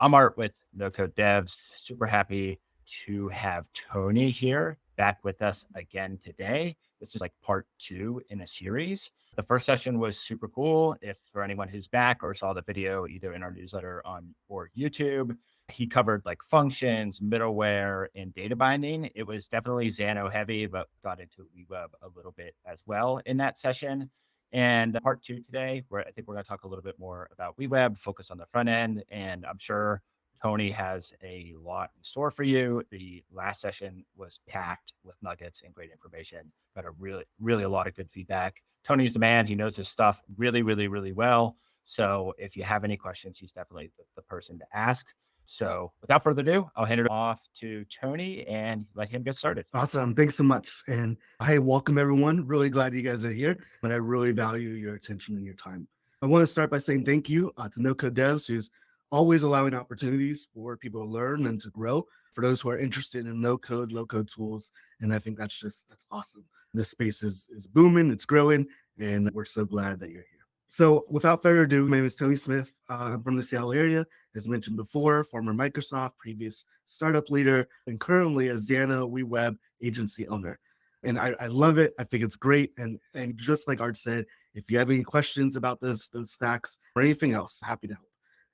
I'm Art with NoCode Devs. Super happy to have Tony here back with us again today. This is like part two in a series. The first session was super cool. If for anyone who's back or saw the video either in our newsletter on or YouTube, he covered like functions, middleware, and data binding. It was definitely Xano heavy, but got into WeWeb a little bit as well in that session. And part two today, where I think we're going to talk a little bit more about WeWeb, focus on the front end. And I'm sure Tony has a lot in store for you. The last session was packed with nuggets and great information. Got a really a lot of good feedback. Tony's the man. He knows his stuff really well. So if you have any questions, he's definitely the person to ask. So without further ado, I'll hand it off to Tony and let him get started. Awesome. Thanks so much. And hey, welcome everyone. Really glad you guys are here. And I really value your attention and your time. I want to start by saying thank you to NoCode Devs, who's always allowing opportunities for people to learn and to grow. For those who are interested in no-code, low-code tools. And I think that's awesome. This space is booming, it's growing, and we're so glad that you're here. So without further ado, my name is Tony Smith. I'm from the Seattle area, as mentioned before, former Microsoft, previous startup leader, and currently a Xano WeWeb agency owner. And I love it. I think it's great. And just like Art said, if you have any questions about those stacks or anything else, happy to help.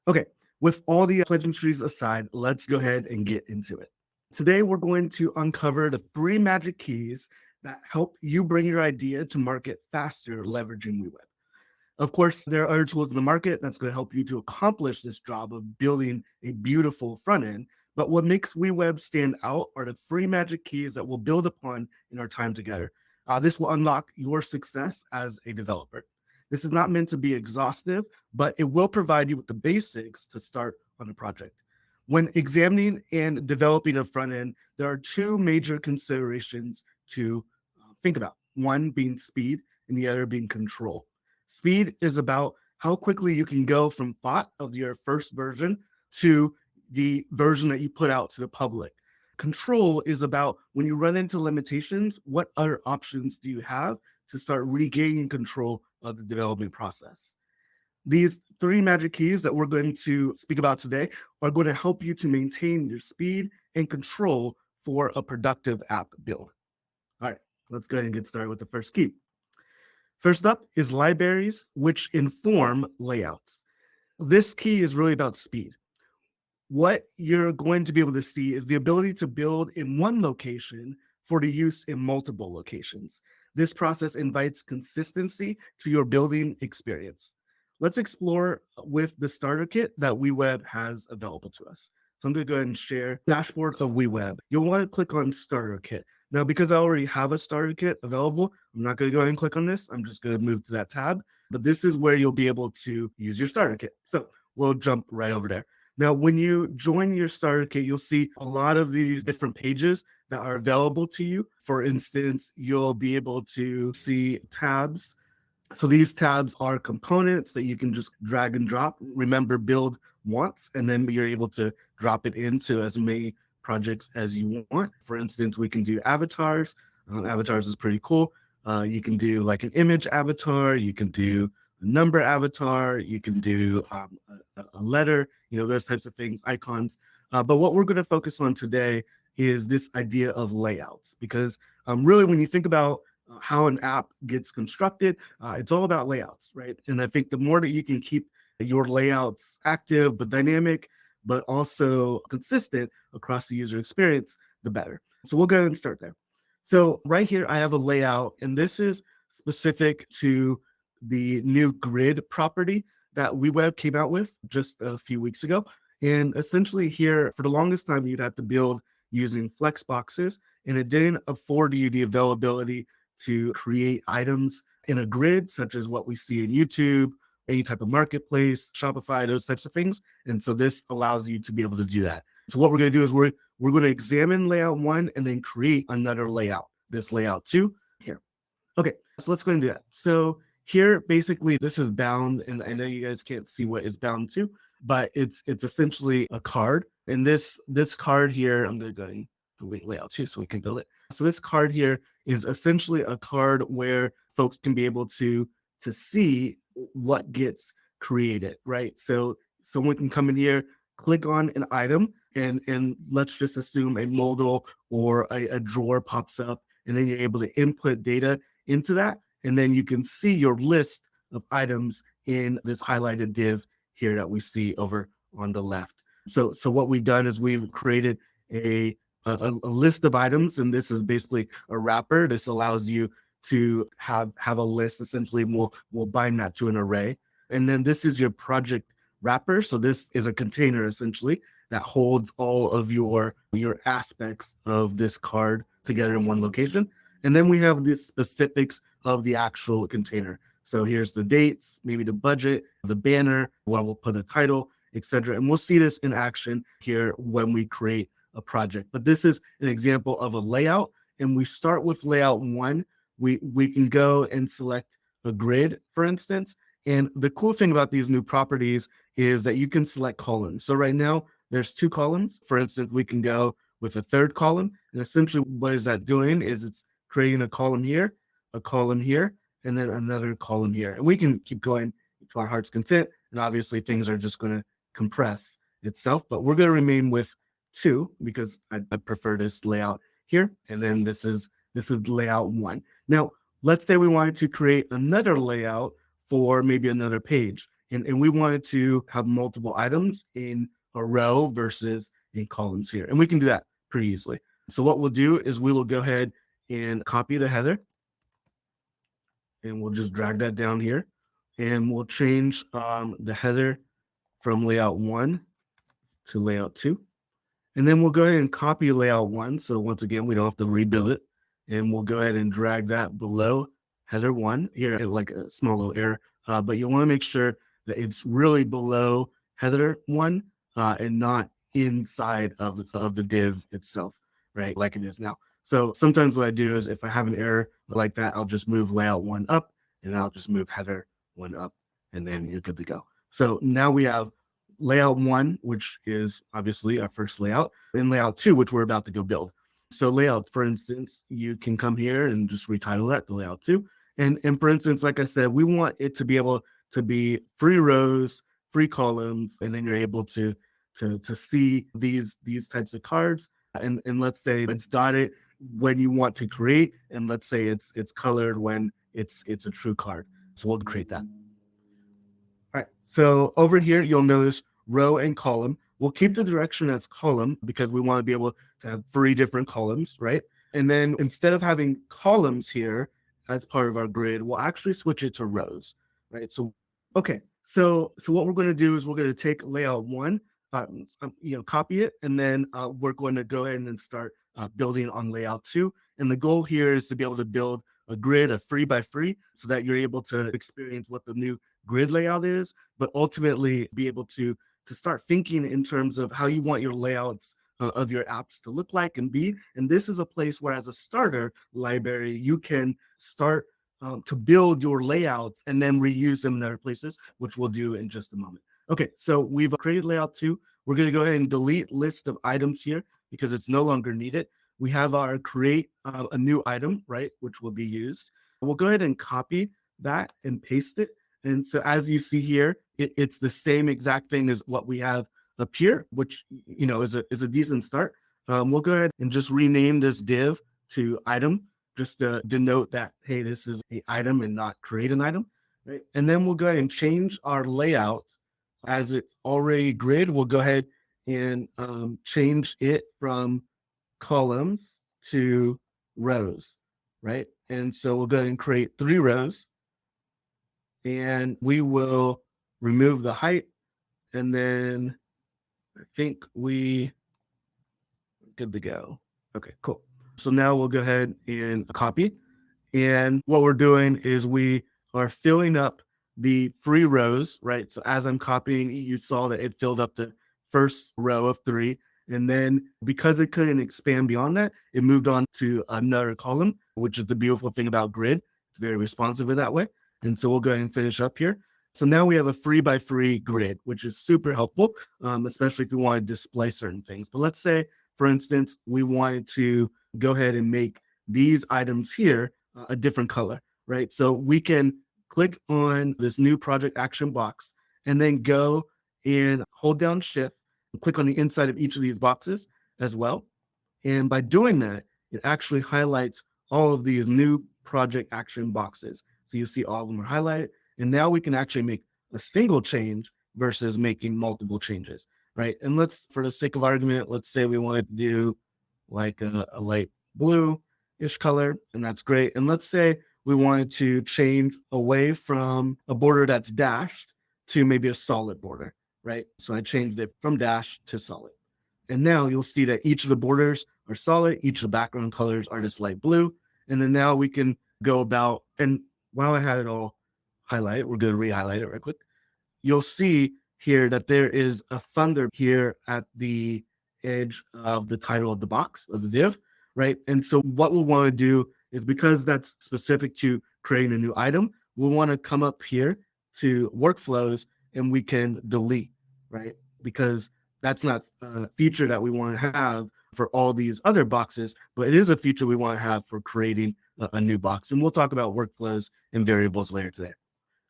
Okay, with all the pleasantries aside, let's go ahead and get into it. Today, we're going to uncover the 3 magic keys that help you bring your idea to market faster leveraging WeWeb. Of course, there are other tools in the market that's going to help you to accomplish this job of building a beautiful front end. But what makes WeWeb stand out are the 3 magic keys that we'll build upon in our time together. This will unlock your success as a developer. This is not meant to be exhaustive, but it will provide you with the basics to start on a project. When examining and developing a front end, there are 2 major considerations to think about. One being speed and the other being control. Speed is about how quickly you can go from thought of your first version to the version that you put out to the public. Control is about when you run into limitations, what other options do you have to start regaining control of the development process? These 3 magic keys that we're going to speak about today are going to help you to maintain your speed and control for a productive app build. All right, let's go ahead and get started with the first key. First up is libraries, which inform layouts. This key is really about speed. What you're going to be able to see is the ability to build in one location for the use in multiple locations. This process invites consistency to your building experience. Let's explore with the starter kit that WeWeb has available to us. So I'm going to go ahead and share dashboard of WeWeb. You'll want to click on starter kit. Now, because I already have a starter kit available, I'm not going to go ahead and click on this. I'm just going to move to that tab. But this is where you'll be able to use your starter kit. So we'll jump right over there. Now, when you join your starter kit, you'll see a lot of these different pages that are available to you. For instance, you'll be able to see tabs. So these tabs are components that you can just drag and drop. Remember, build once, and then you're able to drop it into as many projects as you want. For instance, we can do avatars. Avatars is pretty cool. You can do like an image avatar. You can do a number avatar. You can do a letter, those types of things, icons. But what we're going to focus on today is this idea of layouts, because really when you think about how an app gets constructed, it's all about layouts, right? And I think the more that you can keep your layouts active but dynamic, but also consistent across the user experience, the better. So we'll go ahead and start there. So right here, I have a layout, and this is specific to the new grid property that WeWeb came out with just a few weeks ago. And essentially here, for the longest time, you'd have to build using flex boxes, and it didn't afford you the availability to create items in a grid, such as what we see in YouTube, any type of marketplace, Shopify, those types of things. And so this allows you to be able to do that. So what we're going to do is we're going to examine layout 1 and then create another layout, this layout 2 here. Okay, so let's go and do that. So here, basically, this is bound, and I know you guys can't see what it's bound to, but it's essentially a card. And this card here, I'm going to go and delete layout 2 so we can build it. So this card here is essentially a card where folks can be able to see what gets created, right? So someone can come in here, click on an item, and let's just assume a modal or a drawer pops up, and then you're able to input data into that. And then you can see your list of items in this highlighted div here that we see over on the left. So what we've done is we've created a list of items, and this is basically a wrapper. This allows you to have a list. Essentially, we'll bind that to an array. And then this is your project wrapper. So this is a container essentially that holds all of your aspects of this card together in one location. And then we have the specifics of the actual container. So here's the dates, maybe the budget, the banner, where we'll put a title, etc. And we'll see this in action here when we create a project. But this is an example of a layout, and we start with layout 1. We can go and select a grid, for instance. And the cool thing about these new properties is that you can select columns. So right now there's 2 columns. For instance, we can go with a 3rd column. And essentially what is that doing is it's creating a column here, and then another column here. And we can keep going to our heart's content. And obviously things are just going to compress itself, but we're going to remain with 2 because I prefer this layout here. And then this is layout 1. Now, let's say we wanted to create another layout for maybe another page, and we wanted to have multiple items in a row versus in columns here. And we can do that pretty easily. So what we'll do is we will go ahead and copy the header, and we'll just drag that down here, and we'll change the header from layout 1 to layout 2. And then we'll go ahead and copy layout 1. So once again, we don't have to rebuild it. And we'll go ahead and drag that below header 1 here, like a small little error. But you want to make sure that it's really below header 1 and not inside of the div itself, right? Like it is now. So sometimes what I do is if I have an error like that, I'll just move layout 1 up, and I'll just move header 1 up, and then you're good to go. So now we have layout 1, which is obviously our first layout, and layout 2, which we're about to go build. So layout, for instance, you can come here and just retitle that to layout 2. And for instance, like I said, we want it to be able to be 3 rows, 3 columns, and then you're able to see these types of cards. And let's say it's dotted when you want to create, and let's say it's colored when it's a true card. So we'll create that. All right, so over here, you'll notice row and column. We'll keep the direction as column because we want to be able to have 3 different columns, right? And then instead of having columns here as part of our grid, we'll actually switch it to rows, right? So, okay, so what we're going to do is we're going to take layout 1, copy it, and then we're going to go ahead and start building on layout 2. And the goal here is to be able to build a grid of 3 by 3 so that you're able to experience what the new grid layout is, but ultimately be able to start thinking in terms of how you want your layouts of your apps to look like and be. And this is a place where, as a starter library, you can start to build your layouts and then reuse them in other places, which we'll do in just a moment. Okay, so we've created layout 2. We're going to go ahead and delete list of items here because it's no longer needed. We have our create a new item, right, which will be used. We'll go ahead and copy that and paste it. And so as you see here, it's the same exact thing as what we have up here, which is a decent start. We'll go ahead and just rename this div to item, just to denote that, hey, this is an item and not create an item, right? And then we'll go ahead and change our layout as it's already grid. We'll go ahead and change it from columns to rows, right? And so we'll go ahead and create 3 rows. And we will remove the height, and then I think we're good to go. Okay, cool. So now we'll go ahead and copy. And what we're doing is we are filling up the 3 rows, right? So as I'm copying, you saw that it filled up the first row of 3. And then because it couldn't expand beyond that, it moved on to another column, which is the beautiful thing about grid. It's very responsive in that way. And so we'll go ahead and finish up here. So now we have a 3 by 3 grid, which is super helpful, especially if you want to display certain things. But let's say, for instance, we wanted to go ahead and make these items here a different color, right? So we can click on this new project action box and then go and hold down Shift click on the inside of each of these boxes as well. And by doing that, it actually highlights all of these new project action boxes. So you see all of them are highlighted. And now we can actually make a single change versus making multiple changes, right? And let's, for the sake of argument, let's say we wanted to do like a light blue-ish color, and that's great. And let's say we wanted to change away from a border that's dashed to maybe a solid border, right? So I changed it from dash to solid. And now you'll see that each of the borders are solid. Each of the background colors are this light blue. And then now we can go about, and while I had it all highlighted, we're going to re-highlight it right quick. You'll see here that there is a thunder here at the edge of the title of the box of the div, right? And so what we'll want to do is, because that's specific to creating a new item, we'll want to come up here to workflows and we can delete, right? Because that's not a feature that we want to have for all these other boxes, but it is a feature we want to have for creating a new box. And we'll talk about workflows and variables later today.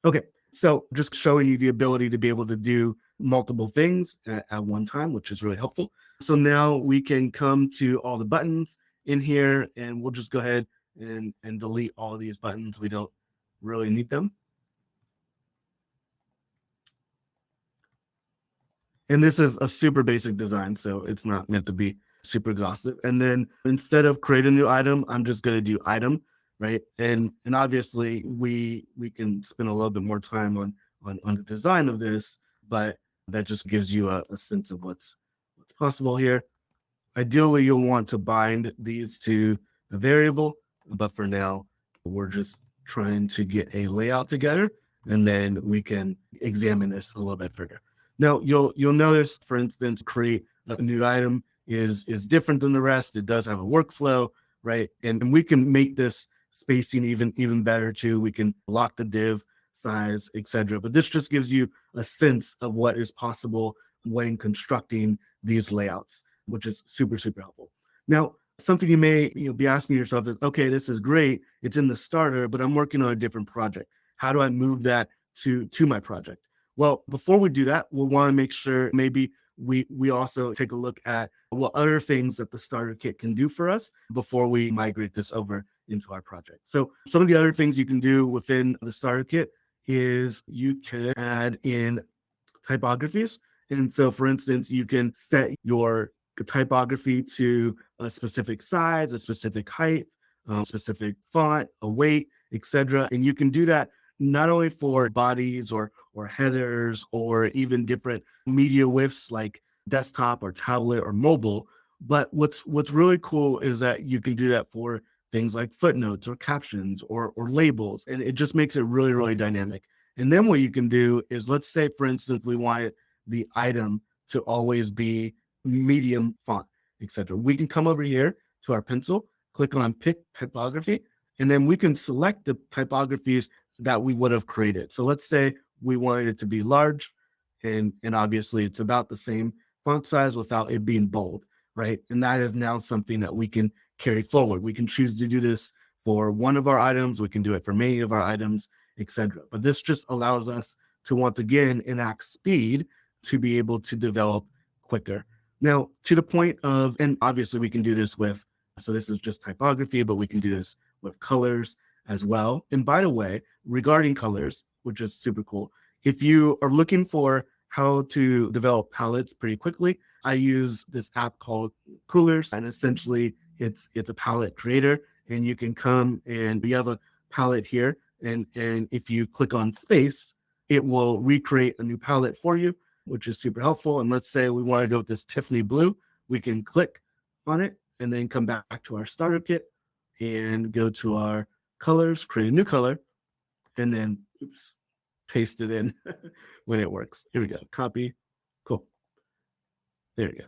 Okay, so just showing you the ability to be able to do multiple things at one time, which is really helpful. So now we can come to all the buttons in here, and we'll just go ahead and delete all of these buttons. We don't really need them. And this is a super basic design, so it's not meant to be super exhaustive. And then instead of create a new item, I'm just going to do item, right? And obviously we can spend a little bit more time on the design of this, but that just gives you a sense of what's possible here. Ideally, you'll want to bind these to a variable, but for now, we're just trying to get a layout together, and then we can examine this a little bit further. Now, you'll notice, for instance, create a new item is different than the rest. It does have a workflow, right? And we can make this spacing even better too. We can lock the div size, etc. But this just gives you a sense of what is possible when constructing these layouts, which is super, super helpful. Now, something you may be asking yourself is, okay, this is great. It's in the starter, but I'm working on a different project. How do I move that to my project? Well, before we do that, we'll want to make sure maybe we also take a look at what other things that the starter kit can do for us before we migrate this over into our project. So some of the other things you can do within the starter kit is you can add in typographies. And so, for instance, you can set your typography to a specific size, a specific height, specific font, a weight, etc. And you can do that not only for bodies or headers or even different media widths like desktop or tablet or mobile, but what's really cool is that you can do that for things like footnotes or captions or labels, and it just makes it really, really dynamic. And then what you can do is, let's say, for instance, we want the item to always be medium font, etc. We can come over here to our pencil, click on Pick Typography, and then we can select the typographies that we would have created. So let's say we wanted it to be large, and obviously it's about the same font size without it being bold, right? And that is now something that we can carry forward. We can choose to do this for one of our items. We can do it for many of our items, etc. But this just allows us to, once again, enact speed to be able to develop quicker. Now, to the point of, and obviously we can do this with, so this is just typography, but we can do this with colors as well. And by the way, regarding colors, which is super cool, if you are looking for how to develop palettes pretty quickly, I use this app called Coolers, and essentially it's a palette creator, and you can come and we have a palette here, and if you click on space, it will recreate a new palette for you, which is super helpful. And let's say we want to go with this Tiffany blue, we can click on it and then come back to our starter kit and go to our colors, create a new color, and then paste it in when it works. Here we go. Copy. Cool. There we go.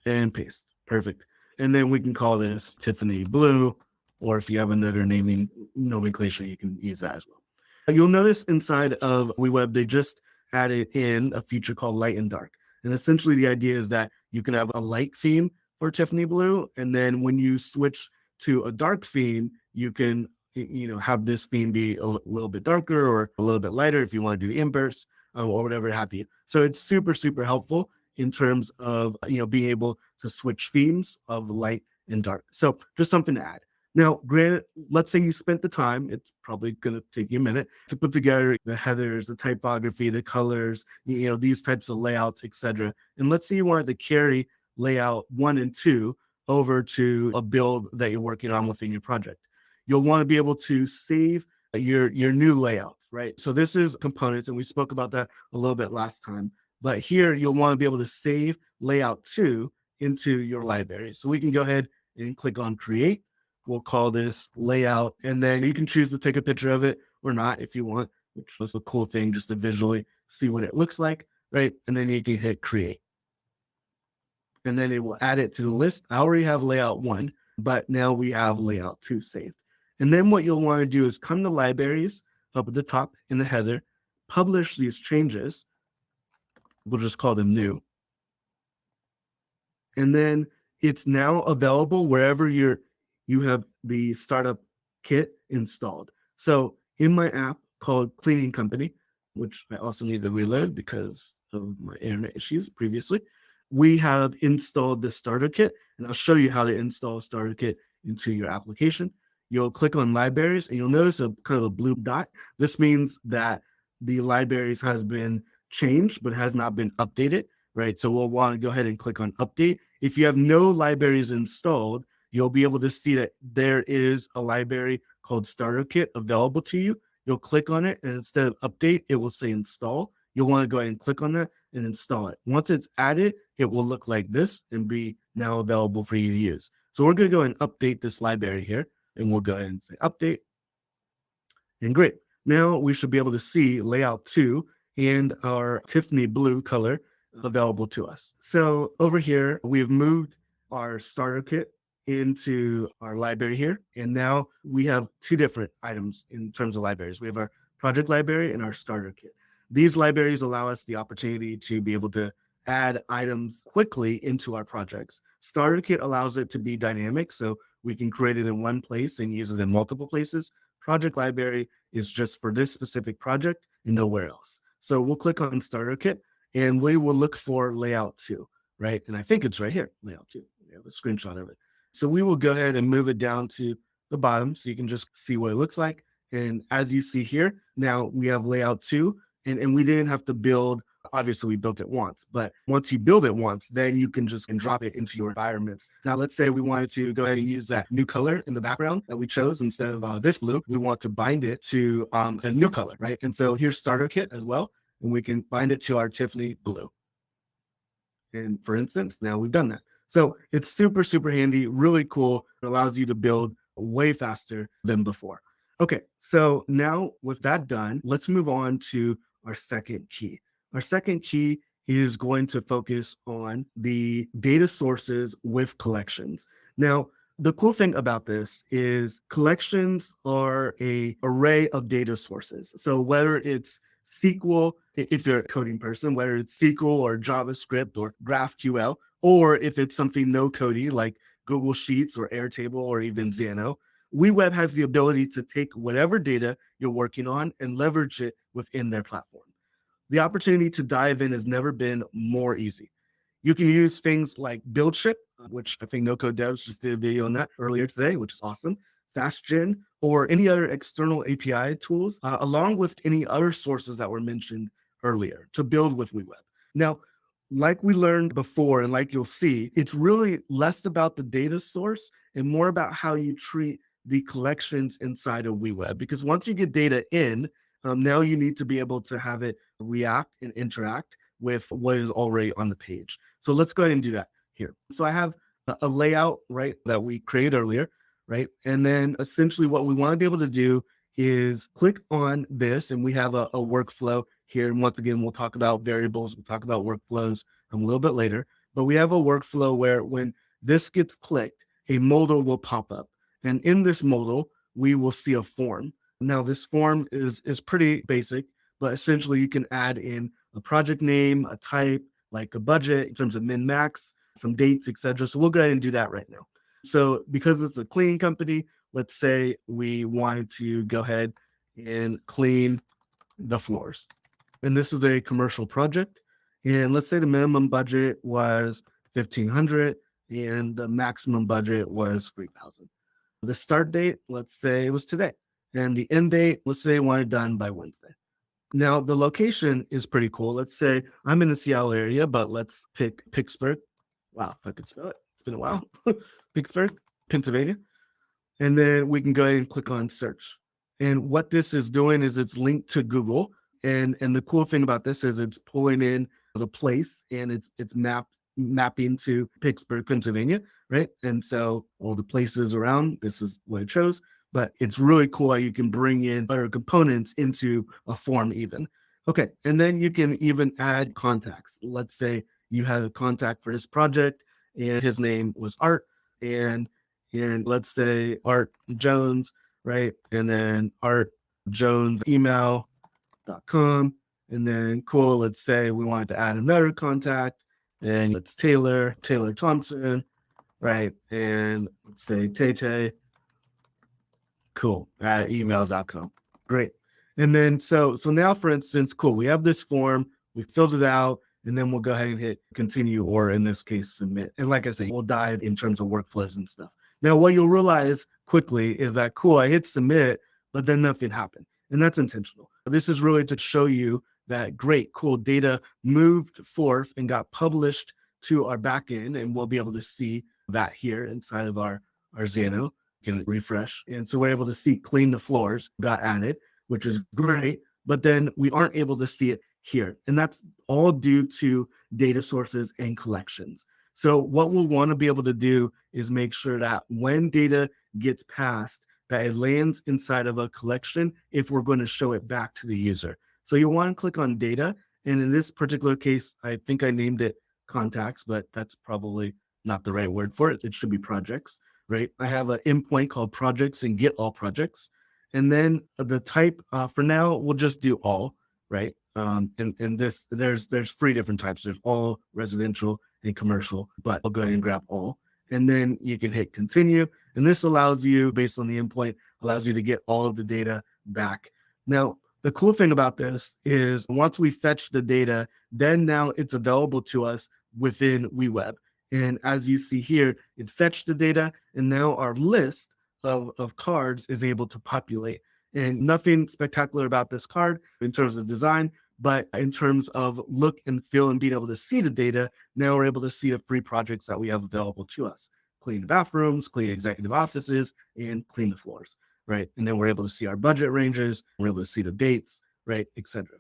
And paste. Perfect. And then we can call this Tiffany blue, or if you have another naming nomenclature, you can use that as well. You'll notice inside of WeWeb, they just added in a feature called light and dark. And essentially the idea is that you can have a light theme for Tiffany blue, and then when you switch to a dark theme, you can have this theme be a little bit darker or a little bit lighter if you want to do the inverse or whatever have you. So it's super, super helpful in terms of, being able to switch themes of light and dark. So just something to add. Now, granted, let's say you spent the time, it's probably going to take you a minute to put together the headers, the typography, the colors, these types of layouts, etc. And let's say you wanted to carry layout 1 and 2 over to a build that you're working on within your project. You'll want to be able to save your new layout, right? So this is components, and we spoke about that a little bit last time. But here you'll want to be able to save layout 2 into your library. So we can go ahead and click on create. We'll call this layout, and then you can choose to take a picture of it or not if you want, which was a cool thing just to visually see what it looks like, right? And then you can hit create. And then it will add it to the list. I already have layout 1, but now we have layout 2 saved. And then what you'll want to do is come to libraries up at the top in the header, publish these changes. We'll just call them new. And then it's now available wherever you have the startup kit installed. So in my app called Cleaning Company, which I also need to reload because of my internet issues previously, we have installed the starter kit, and I'll show you how to install a starter kit into your application. You'll click on libraries and you'll notice a kind of a blue dot. This means that the libraries has been changed but has not been updated, right? So we'll want to go ahead and click on update. If you have no libraries installed, you'll be able to see that there is a library called starter kit available to you. You'll click on it, and instead of update, it will say install. You'll want to go ahead and click on that and install it. Once it's added, it will look like this and be now available for you to use. So we're going to go and update this library here, and we'll go ahead and say update. And great. Now we should be able to see layout 2 and our Tiffany blue color available to us. So over here, we've moved our starter kit into our library here. And now we have 2 different items in terms of libraries. We have our project library and our starter kit. These libraries allow us the opportunity to be able to add items quickly into our projects. Starter kit allows it to be dynamic, so we can create it in one place and use it in multiple places. Project library is just for this specific project and nowhere else. So we'll click on starter kit and we will look for layout 2, right? And I think it's right here, layout 2. We have a screenshot of it. So we will go ahead and move it down to the bottom so you can just see what it looks like. And as you see here, now we have layout 2, and we didn't have to build. Obviously, we built it once, but once you build it once, then you can just drop it into your environments. Now, let's say we wanted to go ahead and use that new color in the background that we chose instead of this blue. We want to bind it to a new color, right? And so here's starter kit as well, and we can bind it to our Tiffany blue. And for instance, now we've done that. So it's super, super handy, really cool. It allows you to build way faster than before. Okay, so now with that done, let's move on to our second key. Our second key is going to focus on the data sources with collections. Now, the cool thing about this is collections are an array of data sources. So whether it's SQL, if you're a coding person, whether it's SQL or JavaScript or GraphQL, or if it's something no-codey like Google Sheets or Airtable or even Xano, WeWeb has the ability to take whatever data you're working on and leverage it within their platform. The opportunity to dive in has never been more easy. You can use things like BuildShip, which I think NoCode devs just did a video on that earlier today, which is awesome, FastGen, or any other external API tools, along with any other sources that were mentioned earlier to build with WeWeb. Now, like we learned before, and like you'll see, it's really less about the data source and more about how you treat the collections inside of WeWeb. Because once you get data in, now you need to be able to have it react and interact with what is already on the page. So let's go ahead and do that here. So I have a layout, right, that we created earlier, right? And then essentially what we want to be able to do is click on this, and we have a workflow here. And once again, we'll talk about variables, we'll talk about workflows a little bit later, but we have a workflow where when this gets clicked, a modal will pop up. And in this modal, we will see a form. Now, this form is pretty basic, but essentially you can add in a project name, a type, like a budget in terms of min max, some dates, etc. So we'll go ahead and do that right now. So because it's a cleaning company, let's say we wanted to go ahead and clean the floors. And this is a commercial project. And let's say the minimum budget was 1,500 and the maximum budget was 3,000. The start date, let's say it was today. And the end date, let's say I want it done by Wednesday. Now, the location is pretty cool. Let's say I'm in the Seattle area, but let's pick Pittsburgh. Wow, if I could spell it. It's been a while. Pittsburgh, Pennsylvania. And then we can go ahead and click on search. And what this is doing is it's linked to Google. And the cool thing about this is it's pulling in the place and it's mapping to Pittsburgh, Pennsylvania, right? And so all the places around, this is what it shows. But it's really cool how you can bring in other components into a form even. Okay, and then you can even add contacts. Let's say you have a contact for this project and his name was Art, and let's say Art Jones, right? And then Art Jones email.com. And then cool, let's say we wanted to add another contact, and it's Taylor Thompson, right? And let's say Tay. Cool. At email.com. Great. And then so now, for instance, cool, we have this form, we filled it out, and then we'll go ahead and hit continue, or in this case, submit. And like I said, we'll dive in terms of workflows and stuff. Now, what you'll realize quickly is that, cool, I hit submit, but then nothing happened. And that's intentional. This is really to show you that great, cool data moved forth and got published to our backend, and we'll be able to see that here inside of our Xano. Can refresh. And so we're able to see clean the floors got added, which is great, but then we aren't able to see it here. And that's all due to data sources and collections. So what we'll want to be able to do is make sure that when data gets passed, that it lands inside of a collection if we're going to show it back to the user. So you want to click on data. And in this particular case, I think I named it contacts, but that's probably not the right word for it. It should be projects. Right? I have an endpoint called projects and get all projects. And then the type for now, we'll just do all, right? And this, there's 3 different types. There's all, residential, and commercial, but I'll go ahead and grab all. And then you can hit continue. And this allows you, based on the endpoint, allows you to get all of the data back. Now, the cool thing about this is once we fetch the data, then now it's available to us within WeWeb. And as you see here, it fetched the data, and now our list of cards is able to populate. And nothing spectacular about this card in terms of design, but in terms of look and feel and being able to see the data, now we're able to see the free projects that we have available to us. Clean the bathrooms, clean executive offices, and clean the floors, right? And then we're able to see our budget ranges, we're able to see the dates, right, etc.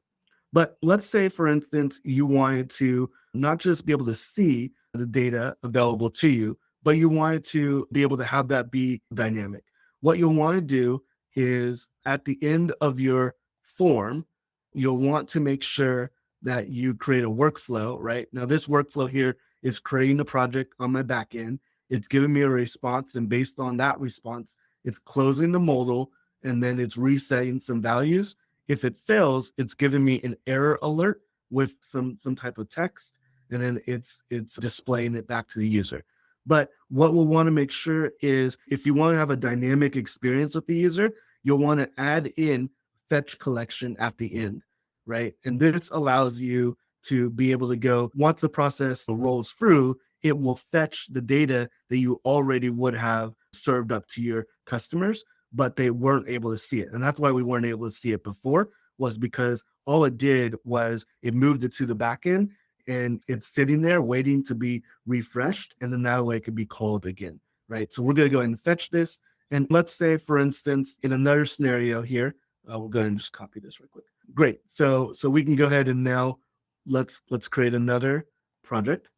But let's say, for instance, you wanted to not just be able to see the data available to you, but you wanted to be able to have that be dynamic. What you'll want to do is at the end of your form, you'll want to make sure that you create a workflow, right? Now, this workflow here is creating a project on my back end. It's giving me a response, and based on that response, it's closing the modal, and then it's resetting some values. If it fails, it's giving me an error alert with some type of text, and then it's displaying it back to the user. But what we'll want to make sure is if you want to have a dynamic experience with the user, you'll want to add in fetch collection at the end, right? And this allows you to be able to go, once the process rolls through, it will fetch the data that you already would have served up to your customers, but they weren't able to see it. And that's why we weren't able to see it before, was because all it did was it moved it to the back end, and it's sitting there waiting to be refreshed. And then that way it could be called again, right? So we're going to go ahead and fetch this. And let's say, for instance, in another scenario here, we'll go ahead and just copy this real quick. Great. So we can go ahead and now let's create another project.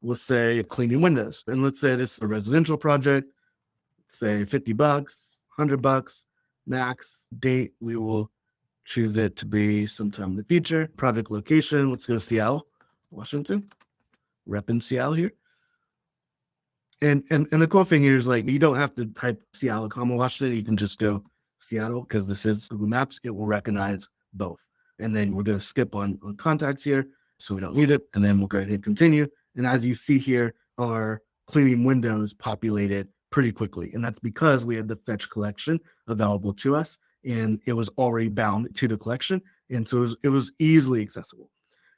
We'll say cleaning windows. And let's say this is a residential project, say $50, $100 max. Date, we will choose it to be sometime in the future. Project location, let's go to Seattle, Washington. Rep in Seattle here. And the cool thing here is, like, you don't have to type Seattle, Washington. You can just go Seattle, because this is Google Maps. It will recognize both. And then we're going to skip on contacts here, so we don't need it. And then we'll go ahead and continue. And as you see here, our cleaning windows populated pretty quickly. And that's because we had the fetch collection available to us, and it was already bound to the collection. And so it was easily accessible.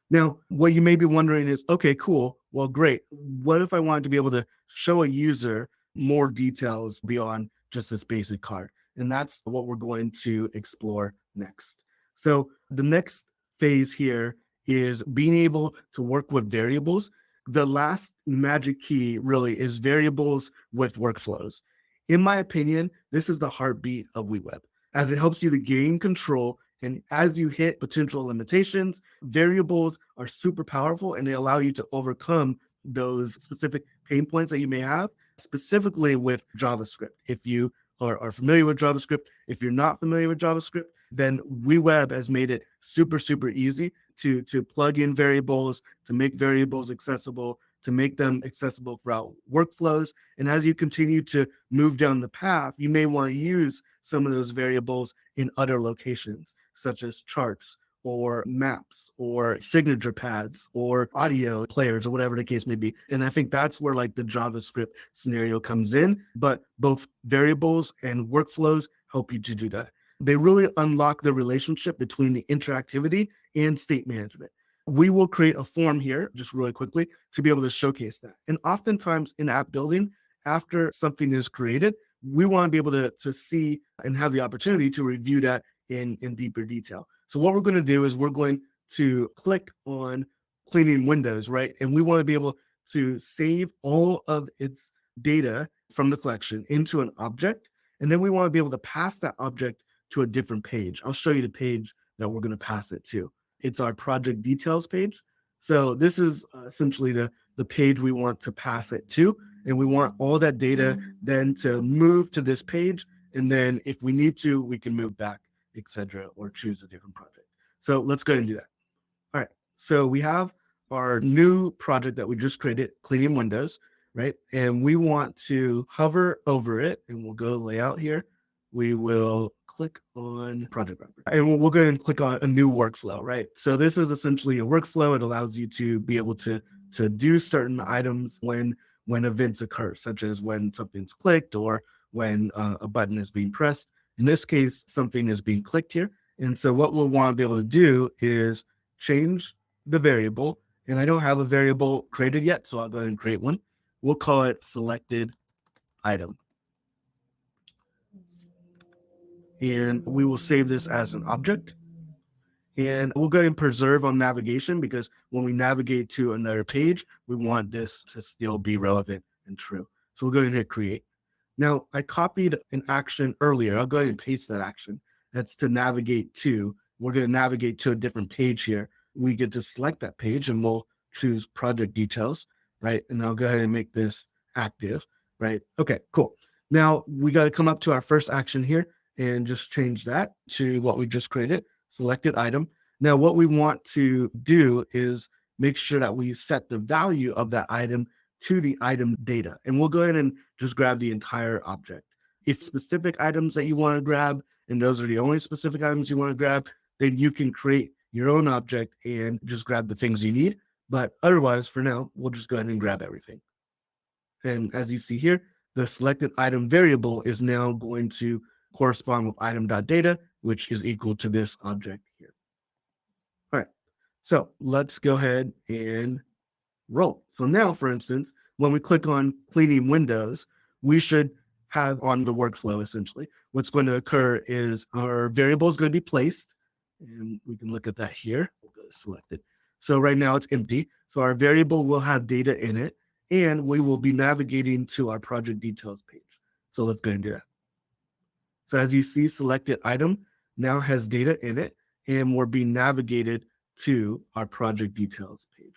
Now, what you may be wondering is, okay, cool. Well, great. What if I wanted to be able to show a user more details beyond just this basic card? And that's what we're going to explore next. So the next phase here is being able to work with variables. The last magic key really is variables with workflows. In my opinion, this is the heartbeat of WeWeb, as it helps you to gain control. And as you hit potential limitations, variables are super powerful and they allow you to overcome those specific pain points that you may have, specifically with JavaScript. If you are familiar with JavaScript, if you're not familiar with JavaScript, then WeWeb has made it super, super easy to plug in variables, to make variables accessible, to make them accessible throughout workflows. And as you continue to move down the path, you may want to use some of those variables in other locations, such as charts or maps or signature pads or audio players or whatever the case may be. And I think that's where like the JavaScript scenario comes in, but both variables and workflows help you to do that. They really unlock the relationship between the interactivity and state management. We will create a form here just really quickly to be able to showcase that. And oftentimes in app building, after something is created, we want to be able to see and have the opportunity to review that in deeper detail. So what we're going to do is we're going to click on cleaning windows, right? And we want to be able to save all of its data from the collection into an object. And then we want to be able to pass that object to a different page. I'll show you the page that we're going to pass it to. It's our project details page. So this is essentially the page we want to pass it to. And we want all that data then to move to this page. And then if we need to, we can move back, etc., or choose a different project. So let's go ahead and do that. All right. So we have our new project that we just created, cleaning windows, right? And we want to hover over it, and we'll go layout here. We will click on project wrapper, and we'll go ahead and click on a new workflow, right? So this is essentially a workflow. It allows you to be able to do certain items when events occur, such as when something's clicked or when a button is being pressed. In this case, something is being clicked here. And so what we'll want to be able to do is change the variable. And I don't have a variable created yet, so I'll go ahead and create one. We'll call it selected item. And we will save this as an object. And we'll go ahead and preserve on navigation, because when we navigate to another page, we want this to still be relevant and true. So we'll go ahead and hit create. Now, I copied an action earlier. I'll go ahead and paste that action. That's to navigate to. We're going to navigate to a different page here. We get to select that page and we'll choose project details, right? And I'll go ahead and make this active, right? Okay, cool. Now we got to come up to our first action here and just change that to what we just created, selected item. Now, what we want to do is make sure that we set the value of that item to the item data. And we'll go ahead and just grab the entire object. If specific items that you want to grab, and those are the only specific items you want to grab, then you can create your own object and just grab the things you need. But otherwise, for now, we'll just go ahead and grab everything. And as you see here, the selected item variable is now going to correspond with item.data, which is equal to this object here. All right, so let's go ahead and roll. So now, for instance, when we click on cleaning windows, we should have on the workflow, essentially, what's going to occur is our variable is going to be placed, and we can look at that here. We'll go select it. So right now it's empty. So our variable will have data in it, and we will be navigating to our project details page. So let's go and do that. So as you see, selected item now has data in it, and we're being navigated to our project details page.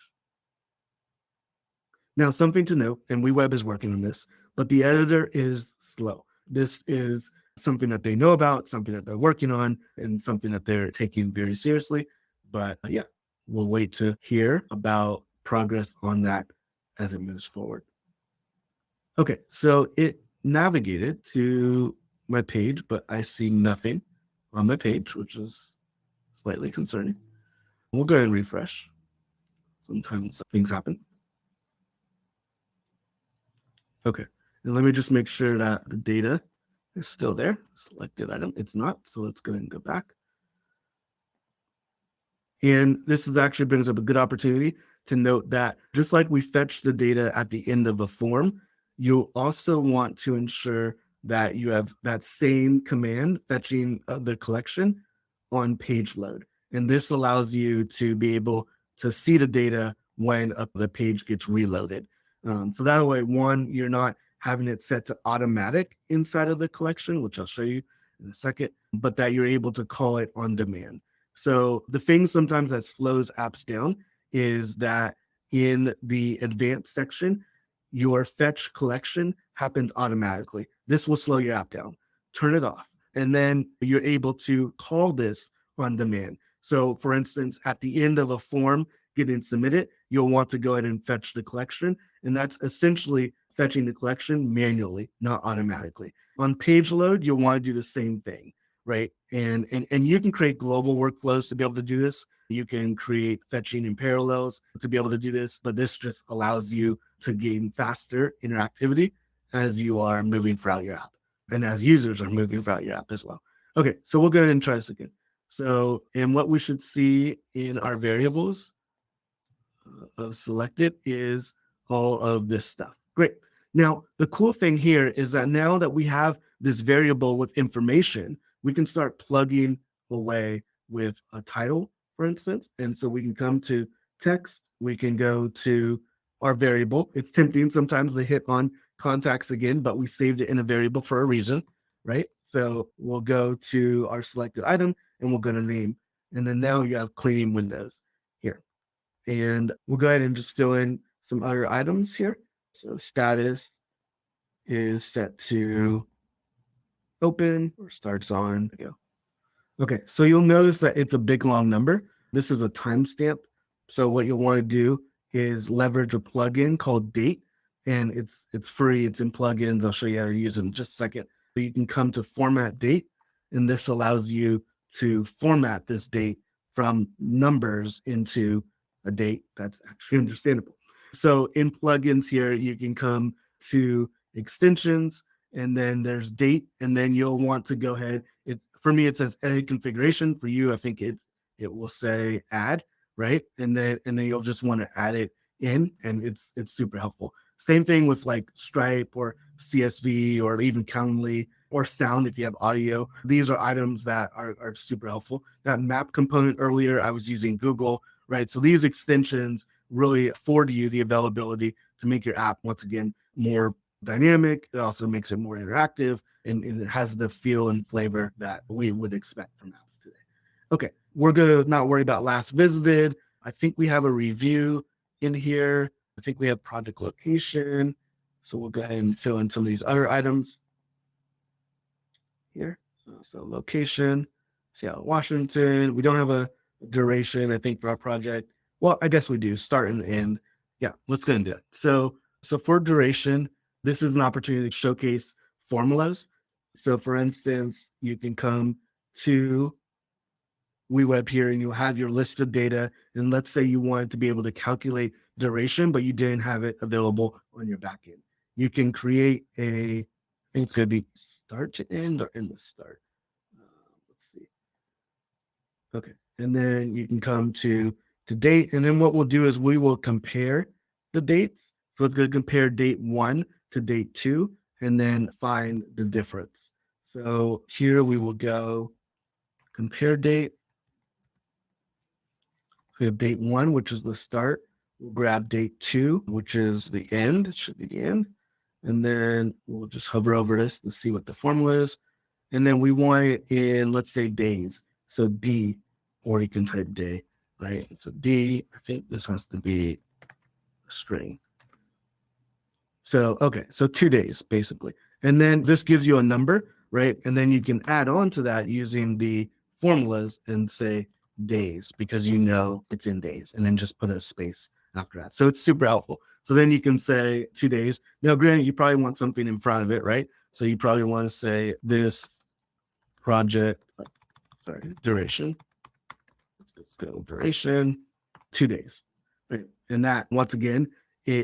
Now, something to note, and WeWeb is working on this, but the editor is slow. This is something that they know about, something that they're working on, and something that they're taking very seriously. But yeah, we'll wait to hear about progress on that as it moves forward. Okay, so it navigated to my page, but I see nothing on my page, which is slightly concerning. We'll go ahead and refresh. Sometimes things happen. Okay, and let me just make sure that the data is still there. Selected item, it's not, so let's go ahead and go back. And this is actually brings up a good opportunity to note that just like we fetch the data at the end of a form, you'll also want to ensure that you have that same command fetching the collection on page load. And this allows you to be able to see the data when the page gets reloaded. So that way, one, you're not having it set to automatic inside of the collection, which I'll show you in a second, but that you're able to call it on demand. So the thing sometimes that slows apps down is that in the advanced section, your fetch collection happens automatically. This will slow your app down. Turn it off. And then you're able to call this on demand. So for instance, at the end of a form getting submitted, you'll want to go ahead and fetch the collection. And that's essentially fetching the collection manually, not automatically. On page load, you'll want to do the same thing, right? And you can create global workflows to be able to do this. You can create fetching in parallels to be able to do this, but this just allows you to gain faster interactivity as you are moving throughout your app and as users are moving throughout your app as well. Okay, so we'll go ahead and try this again. So, and what we should see in our variables of selected is all of this stuff. Great. Now, the cool thing here is that now that we have this variable with information, we can start plugging away with a title, for instance. And so we can come to text, we can go to our variable. It's tempting sometimes to hit on contacts again, but we saved it in a variable for a reason, right? So we'll go to our selected item and we'll go to name. And then now you have cleaning windows here. And we'll go ahead and just fill in some other items here. So status is set to open or starts on. Okay, so you'll notice that it's a big long number. This is a timestamp. So what you'll want to do is leverage a plugin called Date, and it's free. It's in plugins. I'll show you how to use it in just a second. But you can come to Format Date, and this allows you to format this date from numbers into a date that's actually understandable. So in plugins here, you can come to extensions, and then there's date, and then you'll want to go ahead. For me, it says edit configuration. For you, I think it will say add, right? And then you'll just want to add it in, and it's super helpful. Same thing with like Stripe or CSV or even Calendly or sound if you have audio. These are items that are super helpful. That map component earlier, I was using Google, right? So these extensions really afford you the availability to make your app, once again, more dynamic. It also makes it more interactive, and it has the feel and flavor that we would expect from apps today. Okay, we're going to not worry about last visited. I think we have a review in here. I think we have project location. So we'll go ahead and fill in some of these other items here. So location, Seattle, Washington. We don't have a duration, I think, for our project. Well, I guess we do, start and end. Yeah, let's go into it. So for duration, this is an opportunity to showcase formulas. So for instance, you can come to WeWeb here and you'll have your list of data. And let's say you wanted to be able to calculate duration, but you didn't have it available on your backend. You can create I think it could be start to end or end to start. Let's see. Okay. And then you can come to date. And then what we'll do is we will compare the dates. So it's going to compare date 1 to date 2 and then find the difference. So here we will go compare date. We have date 1, which is the start. We'll grab date 2, which is the end. It should be the end. And then we'll just hover over this to see what the formula is. And then we want it in, let's say, days. So D, or you can type day, right? So D, I think this has to be a string. So, okay, so 2 days, basically. And then this gives you a number, right? And then you can add on to that using the formulas and say days, because you know it's in days, and then just put a space after that. So it's super helpful. So then you can say 2 days. Now, granted, you probably want something in front of it, right? So you probably want to say this project, duration. Let's go duration, 2 days. Right? And that, once again,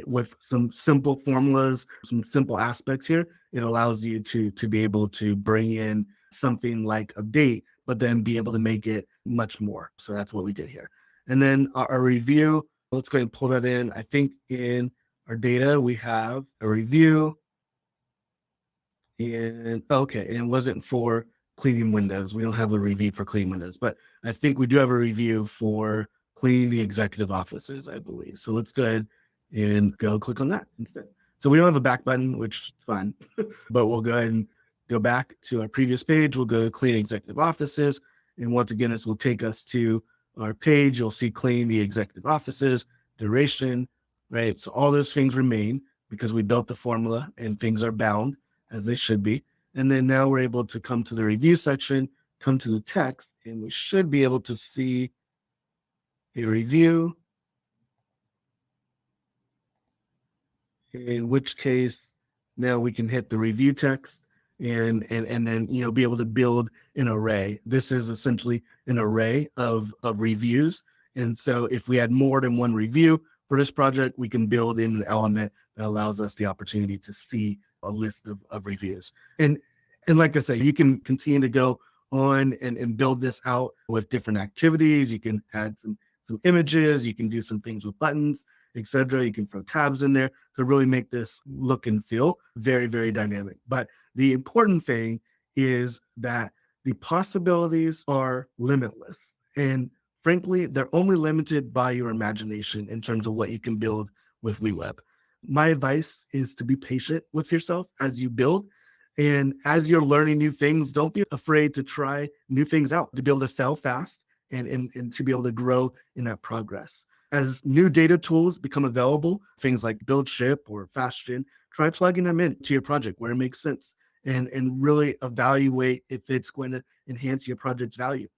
with some simple formulas, some simple aspects here, it allows you to be able to bring in something like a date, but then be able to make it much more. So that's what we did here. And then our review, let's go ahead and pull that in. I think in our data, we have a review. And okay, and it wasn't for cleaning windows. We don't have a review for cleaning windows, but I think we do have a review for cleaning the executive offices, I believe. So let's go ahead and go click on that instead. So we don't have a back button, which is fine, but we'll go ahead and go back to our previous page. We'll go to clean executive offices. And once again, this will take us to our page. You'll see clean the executive offices, duration, right? So all those things remain because we built the formula and things are bound as they should be. And then now we're able to come to the review section, come to the text, and we should be able to see a review, in which case now we can hit the review text and then be able to build an array. This is essentially an array of reviews. And so if we had more than one review for this project, we can build in an element that allows us the opportunity to see a list of reviews. And like I said, you can continue to go on and build this out with different activities. You can add some images, you can do some things with buttons, etc. You can throw tabs in there to really make this look and feel very, very dynamic. But the important thing is that the possibilities are limitless. And frankly, they're only limited by your imagination in terms of what you can build with WeWeb. My advice is to be patient with yourself as you build. And as you're learning new things, don't be afraid to try new things out, to be able to fail fast and to be able to grow in that progress. As new data tools become available, things like Build Ship or FastGen, try plugging them into your project where it makes sense and really evaluate if it's going to enhance your project's value.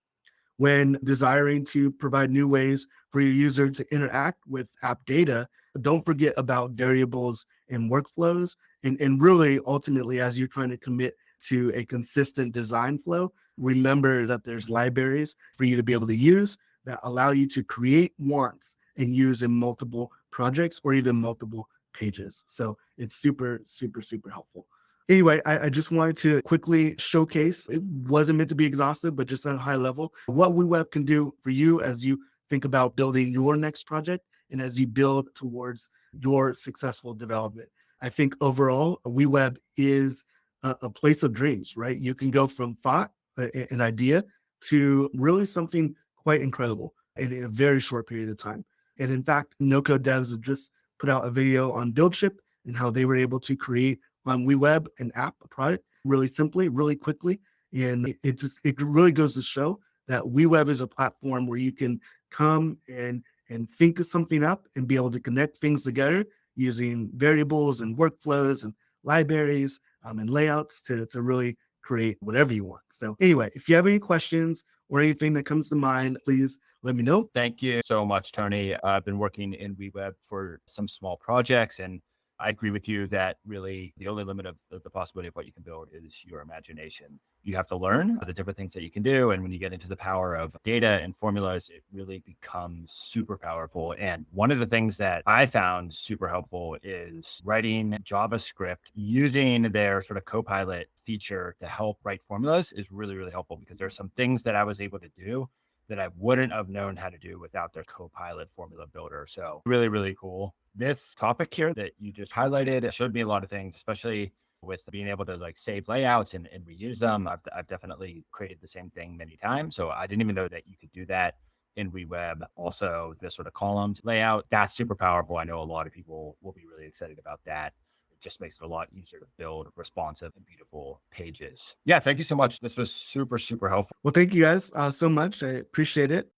When desiring to provide new ways for your user to interact with app data, don't forget about variables and workflows. And really, ultimately, as you're trying to commit to a consistent design flow, remember that there's libraries for you to be able to use that allow you to create once and use in multiple projects or even multiple pages. So it's super, super, super helpful. Anyway, I just wanted to quickly showcase, it wasn't meant to be exhaustive, but just at a high level, what WeWeb can do for you as you think about building your next project and as you build towards your successful development. I think overall, WeWeb is a place of dreams, right? You can go from thought, an idea, to really something quite incredible in a very short period of time. And in fact, NoCode devs have just put out a video on BuildShip and how they were able to create on WeWeb an app, a product, really simply, really quickly. And it really goes to show that WeWeb is a platform where you can come and think of something up and be able to connect things together using variables and workflows and libraries and layouts to really create whatever you want. So anyway, if you have any questions or anything that comes to mind, please let me know. Thank you so much, Tony. I've been working in WeWeb for some small projects, and I agree with you that really the only limit of the possibility of what you can build is your imagination. You have to learn the different things that you can do. And when you get into the power of data and formulas, it really becomes super powerful. And one of the things that I found super helpful is writing JavaScript using their sort of Copilot feature to help write formulas is really, really helpful because there's some things that I was able to do that I wouldn't have known how to do without their Copilot formula builder. So really, really cool. This topic here that you just highlighted showed me a lot of things, especially with being able to like save layouts and reuse them. I've definitely created the same thing many times. So I didn't even know that you could do that in WeWeb. Also, this sort of columns layout, that's super powerful. I know a lot of people will be really excited about that. It just makes it a lot easier to build responsive and beautiful pages. Yeah, thank you so much. This was super, super helpful. Well, thank you guys so much. I appreciate it.